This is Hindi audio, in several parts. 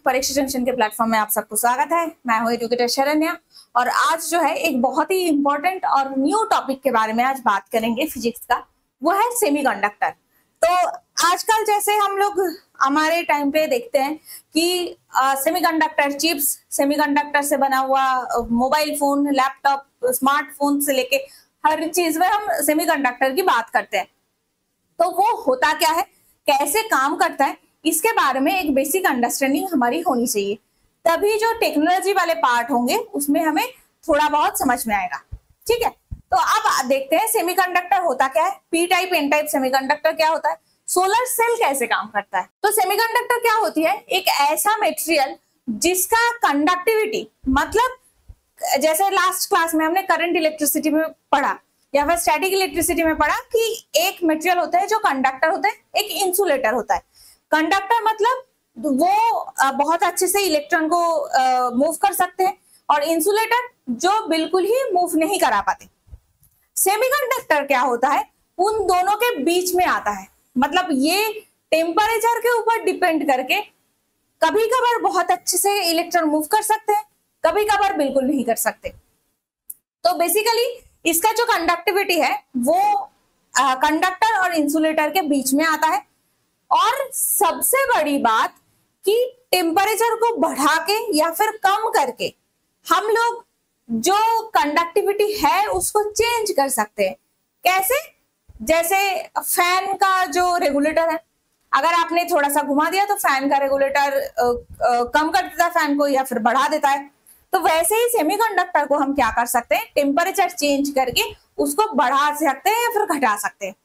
परीक्षा जंक्शन के प्लेटफॉर्म में आप सबको स्वागत है। मैं हूँ एजुकेटर शरण्या और आज जो है एक बहुत ही इंपॉर्टेंट और न्यू टॉपिक के बारे में आज बात करेंगे फिजिक्स का, वो है सेमीकंडक्टर। तो आजकल जैसे हम लोग हमारे टाइम पे देखते हैं कि सेमीकंडक्टर चिप्स, सेमीकंडक्टर से बना हुआ मोबाइल फोन, लैपटॉप, स्मार्टफोन से लेके हर चीज में हम सेमीकंडक्टर की बात करते हैं। तो वो होता क्या है, कैसे काम करता है, इसके बारे में एक बेसिक अंडरस्टैंडिंग हमारी होनी चाहिए। तभी जो टेक्नोलॉजी वाले पार्ट होंगे उसमें हमें थोड़ा बहुत समझ में आएगा। ठीक है, तो अब देखते हैं सेमीकंडक्टर होता क्या है, P type N type semiconductor क्या होता है, सोलर सेल कैसे काम करता है। तो सेमीकंडक्टर क्या होती है, एक ऐसा मटेरियल जिसका कंडक्टिविटी, मतलब जैसे लास्ट क्लास में हमने करंट इलेक्ट्रिसिटी में पढ़ा या फिर स्टैटिक इलेक्ट्रिसिटी में पढ़ा कि एक मटेरियल होता है जो कंडक्टर होता है, एक इंसुलेटर होता है। कंडक्टर मतलब वो बहुत अच्छे से इलेक्ट्रॉन को मूव कर सकते हैं और इंसुलेटर जो बिल्कुल ही मूव नहीं करा पाते। सेमीकंडक्टर क्या होता है, उन दोनों के बीच में आता है। मतलब ये टेम्परेचर के ऊपर डिपेंड करके कभी कभार बहुत अच्छे से इलेक्ट्रॉन मूव कर सकते हैं, कभी कभार बिल्कुल नहीं कर सकते। तो बेसिकली इसका जो कंडक्टिविटी है वो कंडक्टर और इंसुलेटर के बीच में आता है। और सबसे बड़ी बात कि टेम्परेचर को बढ़ा के या फिर कम करके हम लोग जो कंडक्टिविटी है उसको चेंज कर सकते हैं। कैसे? जैसे फैन का जो रेगुलेटर है, अगर आपने थोड़ा सा घुमा दिया तो फैन का रेगुलेटर कम कर देता है फैन को या फिर बढ़ा देता है। तो वैसे ही सेमीकंडक्टर को हम क्या कर सकते हैं, टेम्परेचर चेंज करके उसको बढ़ा सकते हैं या फिर घटा सकते हैं।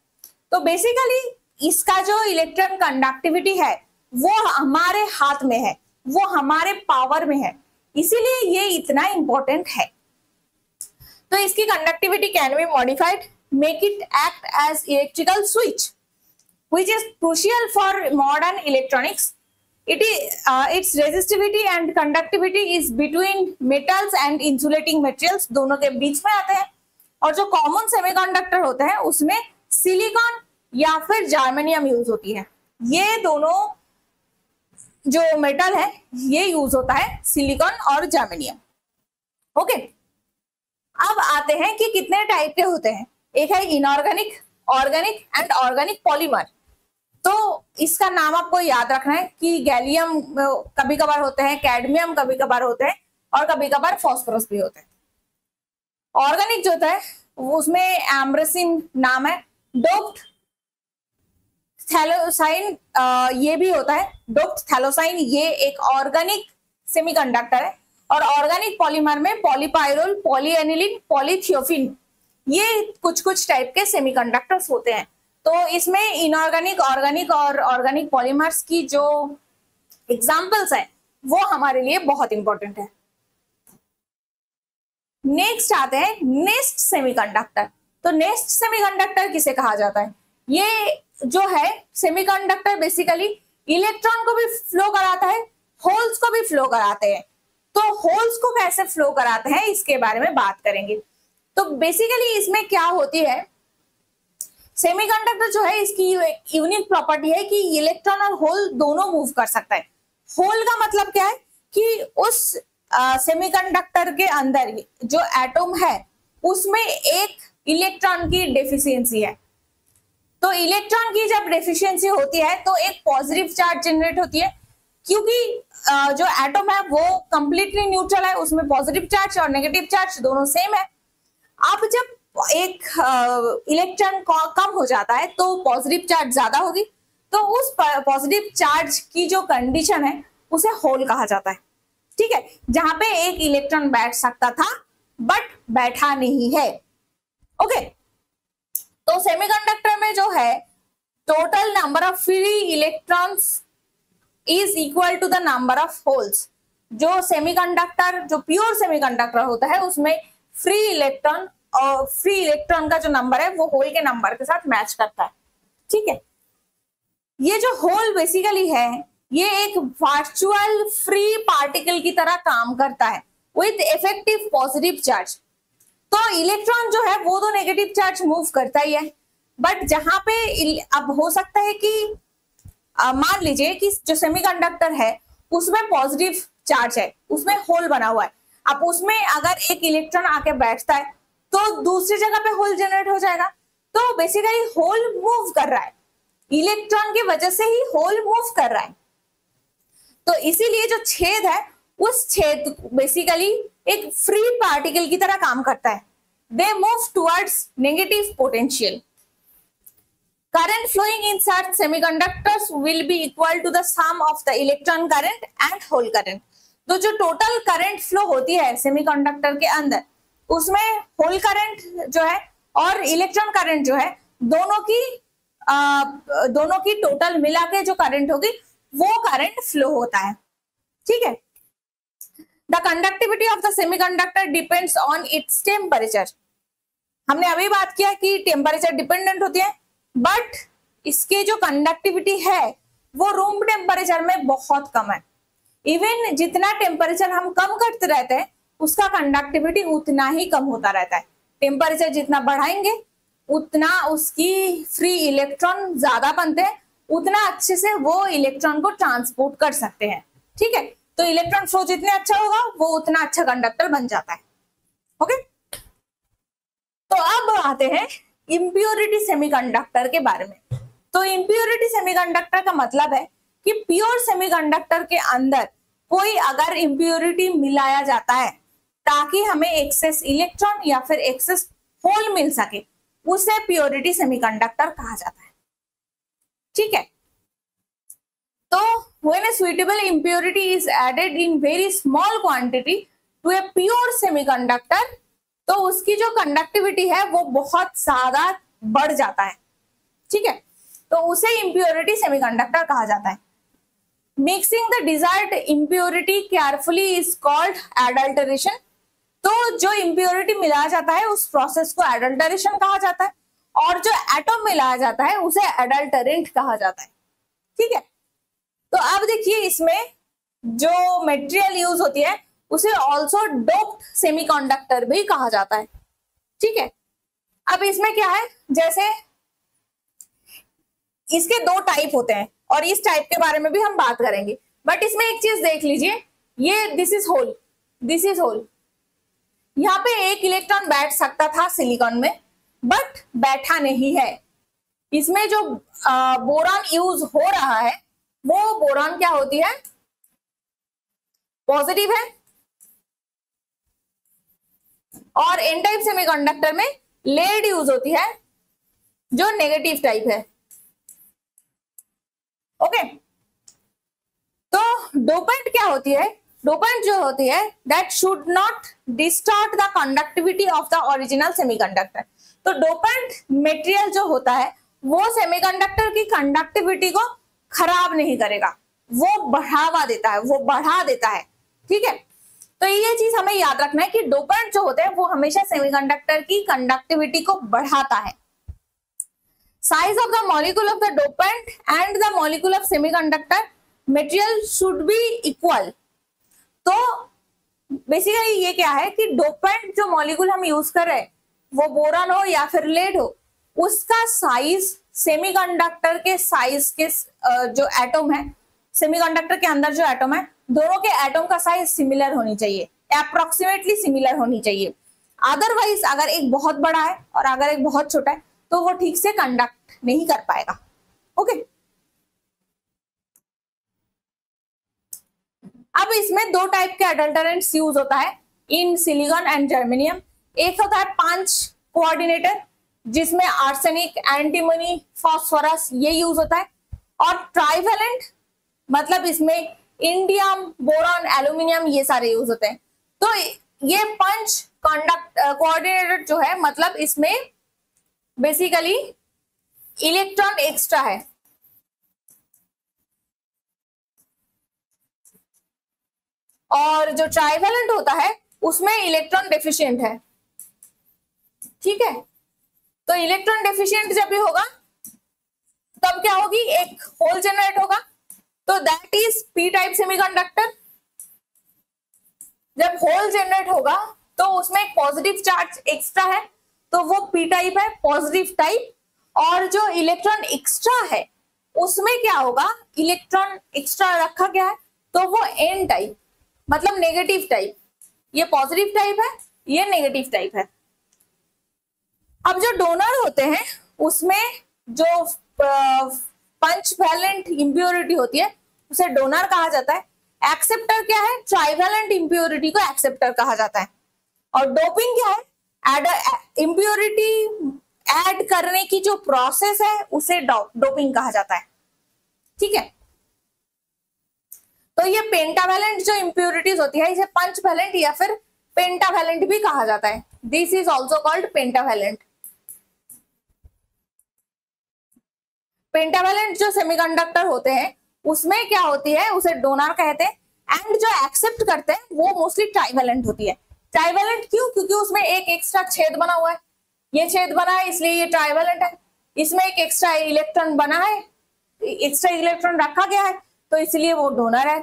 तो बेसिकली इसका जो इलेक्ट्रॉन कंडक्टिविटी है वो हमारे हाथ में है, वो हमारे पावर में है, इसीलिए ये इतना इंपॉर्टेंट है। तो इसकी conductivity can be modified, make it act as electrical switch which is crucial for modern electronics. Its resistivity and conductivity is between metals and insulating materials, दोनों के बीच में आते हैं। और जो कॉमन सेमीकंडक्टर होते हैं उसमें सिलिकॉन या फिर जर्मेनियम यूज होती है। ये दोनों जो मेटल है ये यूज होता है, सिलिकॉन और जर्मेनियम। ओके, अब आते हैं कि कितने टाइप के होते हैं। एक है inorganic, organic and organic polymer. तो इसका नाम आपको याद रखना है कि गैलियम कभी कभार होते हैं, कैडमियम कभी कभार होते हैं और कभी कभार फास्फोरस भी होते हैं। ऑर्गेनिक जो होता है उसमें एम्ब्रेसिन नाम है, डोप्ड थैलोसाइन ये भी होता है, डोप्ड थैलोसाइन ये एक ऑर्गेनिक सेमीकंडक्टर है। और ऑर्गेनिक पॉलीमर में पॉलीपाइरोल, पॉलीएनिलीन, पॉलीथियोफिन ये कुछ कुछ टाइप के सेमीकंडक्टर्स होते हैं। तो इसमें इनऑर्गेनिक, ऑर्गेनिक और ऑर्गेनिक पॉलीमर्स की जो एग्जांपल्स हैं वो हमारे लिए बहुत इंपॉर्टेंट है। नेक्स्ट आते हैं नेस्ट सेमीकंडक्टर। तो नेस्ट सेमीकंडक्टर किसे कहा जाता है? ये जो है सेमीकंडक्टर बेसिकली इलेक्ट्रॉन को भी फ्लो कराता है, होल्स को भी फ्लो कराते हैं। तो होल्स को कैसे फ्लो कराते हैं इसके बारे में बात करेंगे। तो बेसिकली इसमें क्या होती है, सेमीकंडक्टर जो है इसकी यूनिक प्रॉपर्टी है कि इलेक्ट्रॉन और होल दोनों मूव कर सकता है। होल का मतलब क्या है कि उस सेमीकंडक्टर के अंदर जो एटम है उसमें एक इलेक्ट्रॉन की डेफिशिएंसी है। तो इलेक्ट्रॉन की जब डेफिशिएंसी होती है तो एक पॉजिटिव चार्ज जनरेट होती है, क्योंकि जो एटम है वो कंप्लीटली न्यूट्रल है, उसमें पॉजिटिव चार्ज और नेगेटिव चार्ज दोनों सेम है। अब जब एक इलेक्ट्रॉन कम हो जाता है तो पॉजिटिव चार्ज ज्यादा होगी, तो उस पॉजिटिव चार्ज की जो कंडीशन है उसे होल कहा जाता है। ठीक है, जहां पे एक इलेक्ट्रॉन बैठ सकता था बट बैठा नहीं है। ओके, तो सेमीकंडक्टर में जो है total number of free electrons is equal to the number of holes. जो सेमीकंडक्टर, जो प्योर सेमीकंडक्टर होता है उसमें फ्री इलेक्ट्रॉन और फ्री इलेक्ट्रॉन का जो नंबर है वो होल के नंबर के साथ मैच करता है। ठीक है, ये जो होल बेसिकली है ये एक वर्चुअल फ्री पार्टिकल की तरह काम करता है विद इफेक्टिव पॉजिटिव चार्ज। तो इलेक्ट्रॉन जो है वो तो नेगेटिव चार्ज मूव करता ही है, बट जहां पे अब हो सकता है कि मान लीजिए कि जो सेमीकंडक्टर है उसमें पॉजिटिव चार्ज है, उसमें होल बना हुआ है। अब उसमें अगर एक इलेक्ट्रॉन आके बैठता है तो दूसरी जगह पे होल जनरेट हो जाएगा। तो बेसिकली होल मूव कर रहा है, इलेक्ट्रॉन की वजह से ही होल मूव कर रहा है। तो इसीलिए जो छेद है उस छेद बेसिकली एक फ्री पार्टिकल की तरह काम करता है। They move towards negative potential. Current flowing in such semiconductors will be equal to the sum of the electron current and hole current। तो जो टोटल करंट फ्लो होती है सेमीकंडक्टर के अंदर, उसमें होल करंट जो है और इलेक्ट्रॉन करंट जो है, दोनों की टोटल मिला के जो करंट होगी वो करंट फ्लो होता है। ठीक है। The conductivity of the semiconductor depends on its temperature. हमने अभी बात किया कि टेम्परेचर डिपेंडेंट होती है, बट इसके जो कंडक्टिविटी है वो रूम टेम्परेचर में बहुत कम है। इवन जितना टेम्परेचर हम कम करते रहते हैं उसका कंडक्टिविटी उतना ही कम होता रहता है। टेम्परेचर जितना बढ़ाएंगे उतना उसकी फ्री इलेक्ट्रॉन ज्यादा बनते हैं, उतना अच्छे से वो इलेक्ट्रॉन को ट्रांसपोर्ट कर सकते हैं। ठीक है। तो इलेक्ट्रॉन फ्लो जितने अच्छा होगा वो उतना अच्छा कंडक्टर बन जाता है। ओके। तो अब आते हैं इम्प्योरिटी सेमीकंडक्टर के बारे में। तो इम्प्योरिटी सेमीकंडक्टर का मतलब है कि प्योर सेमीकंडक्टर के अंदर कोई अगर इम्प्योरिटी मिलाया जाता है ताकि हमें एक्सेस इलेक्ट्रॉन या फिर एक्सेस होल मिल सके, उसे प्योरिटी सेमीकंडक्टर कहा जाता है। ठीक है। तो when a suitable impurity is added in very small quantity to a pure semiconductor, तो उसकी जो कंडक्टिविटी है वो बहुत ज्यादा बढ़ जाता है। ठीक है। तो उसे इम्प्योरिटी सेमीकंडक्टर कहा जाता है। Mixing the desired impurity carefully is called adulteration. तो जो इम्प्योरिटी मिलाया जाता है उस प्रोसेस को एडल्टरेशन कहा जाता है, और जो एटम मिलाया जाता है उसे एडल्टरेंट कहा जाता है। ठीक है। तो अब देखिए इसमें जो मटेरियल यूज होती है उसे ऑल्सो डोप्ड सेमीकंडक्टर भी कहा जाता है। ठीक है। अब इसमें क्या है, जैसे इसके दो टाइप होते हैं और इस टाइप के बारे में भी हम बात करेंगे, बट इसमें एक चीज देख लीजिए, ये this is hole, this is hole. यहाँ पे एक इलेक्ट्रॉन बैठ सकता था सिलिकॉन में, बट बैठा नहीं है। इसमें जो बोरॉन यूज हो रहा है वो बोरॉन क्या होती है, पॉजिटिव है, और एन टाइप सेमीकंडक्टर में लेड यूज होती है जो नेगेटिव टाइप है। ओके। तो डोपेंट क्या होती है, डोपेंट जो होती है that should not distort the conductivity of the original semiconductor. तो डोपेंट मटेरियल जो होता है वो सेमीकंडक्टर की कंडक्टिविटी को खराब नहीं करेगा, वो बढ़ावा देता है, वो बढ़ा देता है। ठीक है। तो ये चीज हमें याद रखना है कि डोपेंट जो होते हैं वो हमेशा सेमीकंडक्टर की कंडक्टिविटी को बढ़ाता है। Size of the molecule of the dopant and the molecule of semiconductor material should be equal. तो बेसिकली ये क्या है कि डोपेंट जो मॉलिक्यूल हम यूज कर रहे हैं वो बोरॉन हो या फिर लेड हो, उसका साइज सेमीकंडक्टर के साइज के जो एटम है, सेमीकंडक्टर के अंदर जो एटम है, दोनों के एटम का साइज सिमिलर होनी चाहिए, अप्रोक्सीमेटली सिमिलर होनी चाहिए। अदरवाइज अगर एक बहुत बड़ा है और अगर एक बहुत छोटा है तो वो ठीक से कंडक्ट नहीं कर पाएगा। ओके। अब इसमें दो टाइप के एडल्टरेंट्स यूज होता है इन सिलिकॉन एंड जर्मेनियम। एक होता है 5 कोऑर्डिनेटर जिसमें आर्सेनिक, एंटीमनी, फास्फोरस ये यूज होता है, और ट्राइवेलेंट मतलब इसमें इंडियम, बोरॉन, एल्यूमिनियम ये सारे यूज होते हैं। तो ये 5 कोऑर्डिनेटर जो है मतलब इसमें बेसिकली इलेक्ट्रॉन एक्स्ट्रा है, और जो ट्राइवेलेंट होता है उसमें इलेक्ट्रॉन डेफिशिएंट है। ठीक है। तो इलेक्ट्रॉन डेफिशिएंट जब भी होगा तब क्या होगी, एक होल जनरेट होगा, तो that is P type semiconductor. जब होल जनरेट होगा तो उसमें एक पॉजिटिव चार्ज एक्स्ट्रा है तो वो पी टाइप है, पॉजिटिव टाइप। और जो इलेक्ट्रॉन एक्स्ट्रा है उसमें क्या होगा, इलेक्ट्रॉन एक्स्ट्रा रखा गया है तो वो एन टाइप मतलब नेगेटिव टाइप, ये पॉजिटिव टाइप है, ये नेगेटिव टाइप है। अब जो डोनर होते हैं उसमें जो पंच वैलेंट इंप्योरिटी होती है उसे डोनर कहा जाता है। एक्सेप्टर क्या है, ट्राइवैलेंट इंप्योरिटी को एक्सेप्टर कहा जाता है। और डोपिंग क्या है, इंप्योरिटी ऐड करने की जो प्रोसेस है उसे डोपिंग कहा जाता है। ठीक है, तो ये पेंटावैलेंट जो इंप्योरिटीज होती है इसे पंचवैलेंट या फिर पेंटावैलेंट भी कहा जाता है। This is also called pentavalent. Pentavalent जो सेमीकंडक्टर होते हैं उसमें क्या होती है, उसे डोनर कहते हैं। एंड जो एक्सेप्ट करते हैं वो मोस्टली ट्राइवैलेंट होती है। ट्राइवैलेंट क्यों, क्योंकि उसमें एक एक्स्ट्रा छेद बना हुआ है, ये छेद बना है इसलिए ये ट्राइवैलेंट है। इसमें एक एक्स्ट्रा इलेक्ट्रॉन बना है, एक्स्ट्रा इलेक्ट्रॉन रखा गया है तो इसलिए वो डोनर है।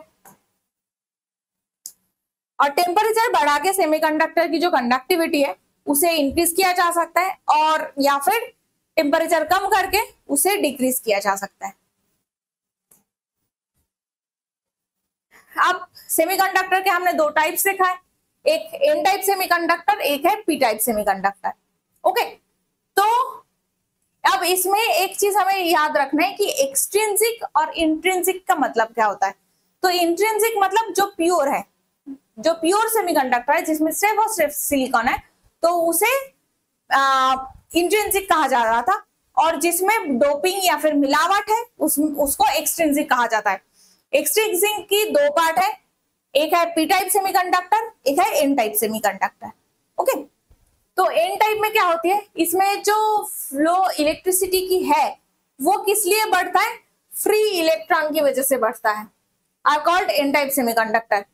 और टेम्परेचर बढ़ा के सेमीकंडक्टर की जो कंडक्टिविटी है उसे इंक्रीज किया जा सकता है, और या फिर टेम्परेचर कम करके उसे डिक्रीज किया जा सकता है। अब सेमीकंडक्टर के हमने दो टाइप्स देखा है, एक एन टाइप सेमीकंडक्टर, एक है पी टाइप सेमीकंडक्टर। ओके, तो अब इसमें एक चीज हमें याद रखना है कि एक्सट्रिंसिक और इंट्रिंसिक का मतलब क्या होता है। तो इंट्रिंसिक मतलब जो प्योर है, जो प्योर सेमीकंडक्टर है जिसमें सिर्फ और सिर्फ सिलिकॉन है तो उसे इंट्रिंसिक कहा जा रहा था, और जिसमें डोपिंग या फिर मिलावट है उसको एक्सट्रिंसिक कहा जाता है। एक्सट्रिंसिक की दो पार्ट है, एक है पी टाइप सेमीकंडक्टर, एक है एन टाइप सेमीकंडक्टर। ओके, तो एन टाइप में क्या होती है, इसमें जो फ्लो इलेक्ट्रिसिटी की है वो किस लिए बढ़ता है, फ्री इलेक्ट्रॉन की वजह से बढ़ता है, are called N type semiconductor.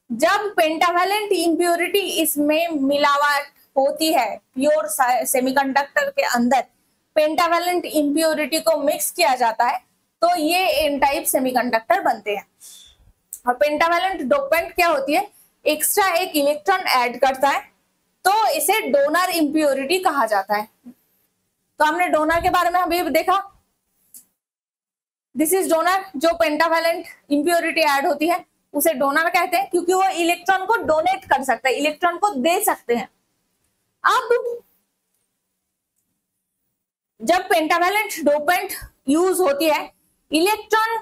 जब पेंटावैलेंट इंप्योरिटी इसमें मिलावट होती है, प्योर सेमीकंडक्टर के अंदर पेंटावैलेंट इंप्योरिटी को मिक्स किया जाता है तो ये एन टाइप सेमीकंडक्टर बनते हैं। और पेंटावैलेंट डोपेंट क्या होती है, एक्स्ट्रा एक इलेक्ट्रॉन ऐड करता है तो इसे डोनर इंप्योरिटी कहा जाता है। तो हमने डोनर के बारे में अभी देखा, दिस इज डोनर, जो पेंटावैलेंट इंप्योरिटी ऐड होती है उसे डोनर कहते हैं क्योंकि वो इलेक्ट्रॉन को डोनेट कर सकता है, इलेक्ट्रॉन को दे सकते हैं। अब जब पेंटावैलेंट डोपेंट यूज होती है, इलेक्ट्रॉन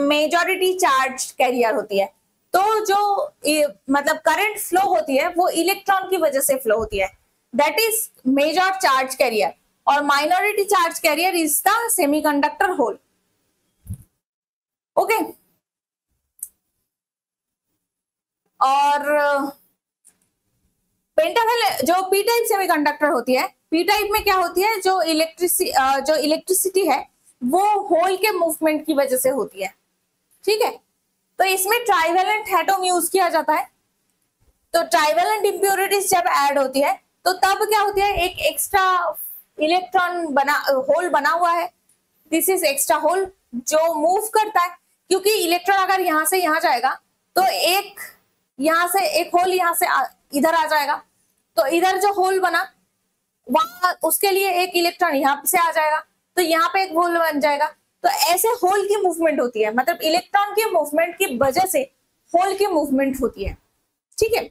मेजॉरिटी चार्ज कैरियर होती है, तो जो मतलब करंट फ्लो होती है वो इलेक्ट्रॉन की वजह से फ्लो होती है, that is major charge carrier, और minority charge carrier is the semiconductor hole. Okay, और पेंटावैलेंट जो पी टाइप सेमीकंडक्टर होती है, पी टाइप में क्या होती है, जो इलेक्ट्रिसिटी है वो होल के मूवमेंट की वजह से होती है। ठीक है, तो इसमें ट्राइवैलेंट एटम यूज किया जाता है। तो ट्राइवैलेंट इंप्योरिटीज जब ऐड होती है तो तब क्या होती है, एक एक्स्ट्रा इलेक्ट्रॉन होल बना हुआ है, दिस इज एक्स्ट्रा होल जो मूव करता है, क्योंकि इलेक्ट्रॉन अगर यहां से यहां जाएगा तो एक यहां से एक होल यहां से इधर आ जाएगा, तो इधर जो होल बना वहां उसके लिए एक इलेक्ट्रॉन यहां से आ जाएगा तो यहाँ पे एक होल बन जाएगा। तो ऐसे होल की मूवमेंट होती है, मतलब इलेक्ट्रॉन की मूवमेंट की वजह से होल की मूवमेंट होती है। ठीक है,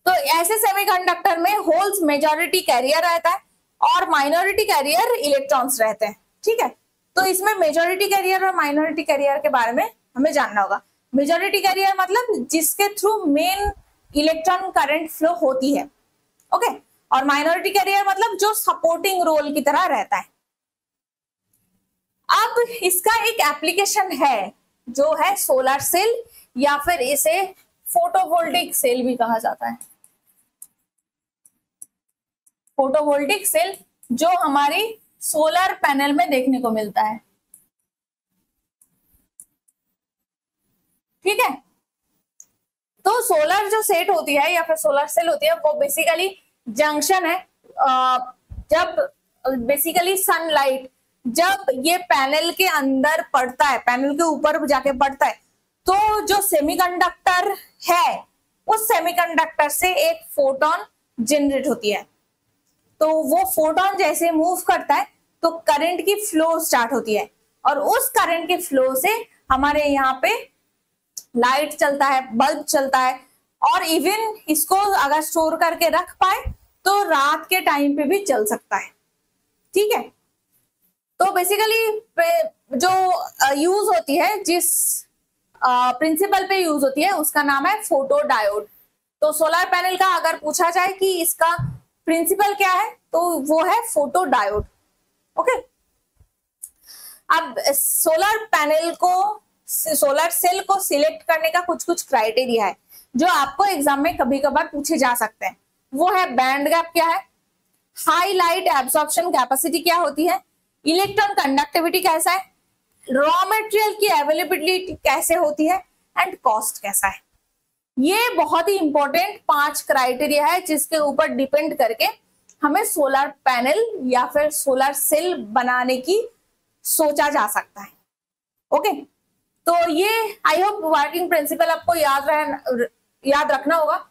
तो ऐसे सेमीकंडक्टर में होल्स मेजॉरिटी कैरियर रहता है और माइनॉरिटी कैरियर इलेक्ट्रॉन्स रहते हैं। ठीक है, तो इसमें मेजॉरिटी कैरियर और माइनॉरिटी कैरियर के बारे में हमें जानना होगा। मेजॉरिटी कैरियर मतलब जिसके through main electron current flow होती है। ओके, और माइनॉरिटी कैरियर मतलब जो सपोर्टिंग रोल की तरह रहता है। अब इसका एक एप्लीकेशन है जो है सोलर सेल, या फिर इसे फोटोवोल्टिक सेल भी कहा जाता है। फोटोवोल्टिक सेल जो हमारी सोलर पैनल में देखने को मिलता है। ठीक है, तो सोलर जो सेट होती है या फिर सोलर सेल होती है वो बेसिकली जंक्शन है। जब बेसिकली सनलाइट जब ये पैनल के अंदर पड़ता है, पैनल के ऊपर जाके पड़ता है, तो जो सेमीकंडक्टर है उस सेमीकंडक्टर से एक फोटोन जनरेट होती है। तो वो फोटोन जैसे मूव करता है तो करंट की फ्लो स्टार्ट होती है, और उस करंट के फ्लो से हमारे यहाँ पे लाइट चलता है, बल्ब चलता है, और इवन इसको अगर स्टोर करके रख पाए तो रात के टाइम पे भी चल सकता है। ठीक है, तो बेसिकली जो यूज होती है, जिस प्रिंसिपल पे यूज होती है, उसका नाम है फोटो डायोड। तो सोलर पैनल का अगर पूछा जाए कि इसका प्रिंसिपल क्या है, तो वो है फोटो डायोड। ओके, अब सोलर पैनल को, सोलर सेल को सिलेक्ट करने का कुछ कुछ क्राइटेरिया है जो आपको एग्जाम में कभी कभार पूछे जा सकते हैं। वो है बैंड गैप क्या है, हाई लाइट एब्सॉर्प्शन कैपेसिटी क्या होती है, इलेक्ट्रॉन कंडक्टिविटी कैसा है, रॉ मटेरियल की अवेलेबिलिटी कैसे होती है, एंड कॉस्ट कैसा है। ये बहुत ही इंपॉर्टेंट 5 क्राइटेरिया है जिसके ऊपर डिपेंड करके हमें सोलर पैनल या फिर सोलर सेल बनाने की सोचा जा सकता है। ओके, तो ये आई होप वर्किंग प्रिंसिपल आपको याद रखना होगा।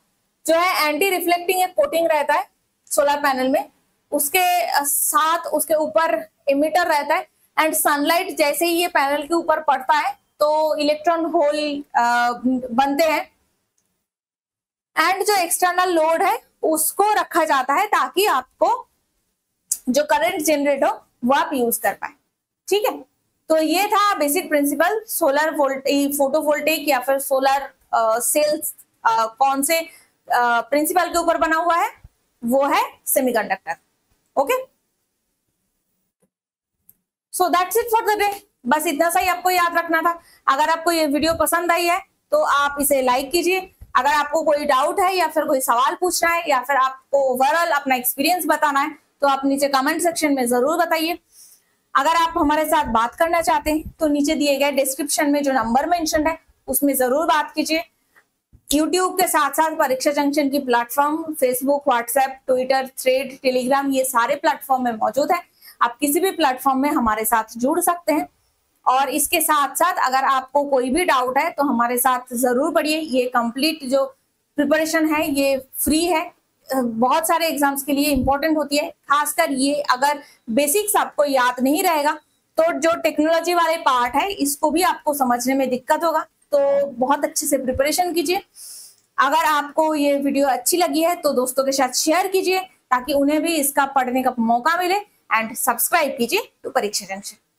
जो है एंटी रिफ्लेक्टिंग एक कोटिंग रहता है सोलर पैनल में, उसके साथ उसके ऊपर इमिटर रहता है, एंड सनलाइट जैसे ही ये पैनल के ऊपर पड़ता है तो इलेक्ट्रॉन होल बनते हैं, एंड जो एक्सटर्नल लोड है उसको रखा जाता है ताकि आपको जो करंट जनरेट हो वो आप यूज कर पाए। ठीक है, तो ये था बेसिक प्रिंसिपल सोलर फोटोवोल्टेइक या फिर सोलर सेल्स कौन से प्रिंसिपल के ऊपर बना हुआ है, वो है semiconductor. Okay, so that's it for the day. बस इतना सा ही आपको याद रखना था। अगर आपको ये वीडियो पसंद आई है तो आप इसे लाइक कीजिए। अगर आपको कोई डाउट है या फिर कोई सवाल पूछना है या फिर आपको ओवरऑल अपना एक्सपीरियंस बताना है तो आप नीचे कमेंट सेक्शन में जरूर बताइए। अगर आप हमारे साथ बात करना चाहते हैं तो नीचे दिए गए डिस्क्रिप्शन में जो नंबर मेंशन है उसमें जरूर बात कीजिए। यूट्यूब के साथ साथ परीक्षा जंक्शन की platform Facebook, WhatsApp, Twitter, thread, Telegram, ये सारे प्लेटफॉर्म में मौजूद है। आप किसी भी प्लेटफॉर्म में हमारे साथ जुड़ सकते हैं। और इसके साथ साथ अगर आपको कोई भी डाउट है तो हमारे साथ जरूर पढ़िए। ये कंप्लीट जो प्रिपरेशन है ये फ्री है, बहुत सारे एग्जाम्स के लिए इंपॉर्टेंट होती है। खासकर ये अगर बेसिक्स आपको याद नहीं रहेगा तो जो टेक्नोलॉजी वाले पार्ट है इसको भी आपको समझने में दिक्कत होगा, तो बहुत अच्छे से प्रिपरेशन कीजिए। अगर आपको ये वीडियो अच्छी लगी है तो दोस्तों के साथ शेयर कीजिए ताकि उन्हें भी इसका पढ़ने का मौका मिले, एंड सब्सक्राइब कीजिए टू परीक्षा जंक्शन।